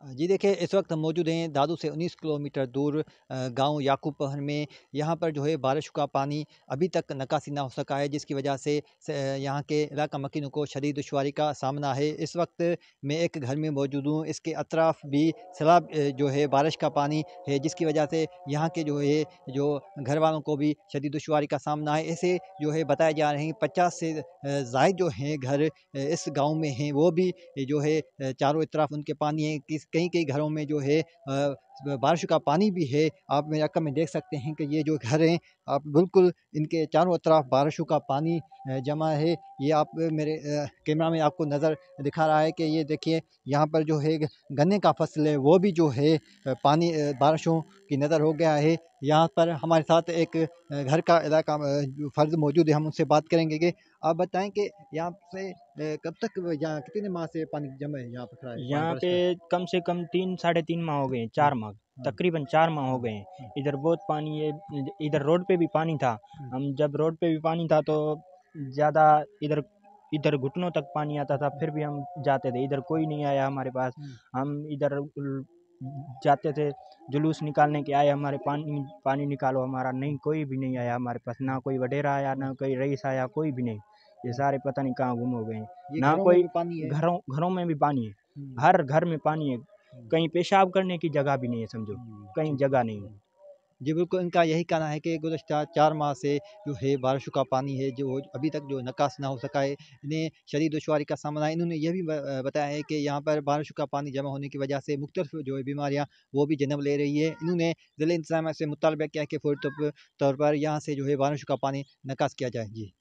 जी देखिए, इस वक्त हम मौजूद हैं दादू से 19 किलोमीटर दूर गांव याकूब पहर में। यहाँ पर जो है बारिश का पानी अभी तक निकासी ना हो सका है, जिसकी वजह से यहाँ के इलाका मकीनों को शदीद दुश्वारी का सामना है। इस वक्त मैं एक घर में मौजूद हूँ, इसके अतराफ भी सैलाब जो है बारिश का पानी है, जिसकी वजह से यहाँ के जो घर वालों को भी शदीद दुश्वारी का सामना है। ऐसे जो है बताए जा रहे हैं 50 से ज़ायद जो हैं घर इस गांव में हैं, वो भी जो है चारों तरफ उनके पानी है। कई कई घरों में जो है बारिश का पानी भी है। आप मेरे रकम में देख सकते हैं कि ये जो घर हैं, आप बिल्कुल इनके चारों तरफ बारिशों का पानी जमा है। ये आप मेरे कैमरा में आपको नज़र दिखा रहा है कि ये देखिए, यहाँ पर जो है गन्ने का फसल है, वो भी जो है पानी बारिशों की नज़र हो गया है। यहाँ पर हमारे साथ एक घर का इलाका फ़र्द मौजूद है, हम उनसे बात करेंगे कि आप बताएं कि यहाँ से कब तक, यहाँ कितने माह से पानी जमा है, यहाँ पर खड़ा है पानी यहाँ बरस पे रहा है? कम से कम 3 साढ़े 3 माह हो गए हैं, हाँ, 4 माह, हाँ, तकरीबन 4 माह हो हाँ, गए हैं। हाँ, इधर बहुत पानी है, इधर रोड पे भी पानी था। हाँ, हम जब रोड पे भी पानी था तो ज़्यादा इधर इधर घुटनों तक पानी आता था, फिर भी हम जाते थे, इधर कोई नहीं आया हमारे पास। हाँ, हम इधर जाते थे, जुलूस निकालने के आए, हमारे पानी पानी निकालो हमारा, नहीं कोई भी नहीं आया हमारे पास, ना कोई वडेरा आया, हाँ, ना कोई रईस आया, कोई भी नहीं। ये हाँ। सारे पता नहीं कहाँ गुम हो गए हैं। ये ना घरों में कोई, भी पानी है। घरों घरों में भी पानी है, हम्म, हर घर में पानी है, हम्म, कहीं पेशाब करने की जगह भी नहीं है, समझो कहीं ठीक है। जगह नहीं है। जी बिल्कुल, इनका यही कहना है कि गुज़श्ता 4 माह से जो है बारिशों का पानी है, जो अभी तक जो निकास ना हो सका है। इन्हें शदीद दुश्वारी का सामना है। इन्होंने ये भी बताया है कि यहाँ पर बारिशों का पानी जमा होने की वजह से मुख्तलिफ जो है बीमारियाँ वो भी जन्म ले रही है। इन्होंने ज़िला इंतज़ामिया से मुतालबा किया कि फ़ौरी तौर पर यहाँ से जो है बारिशों का पानी निकास किया जाए। जी।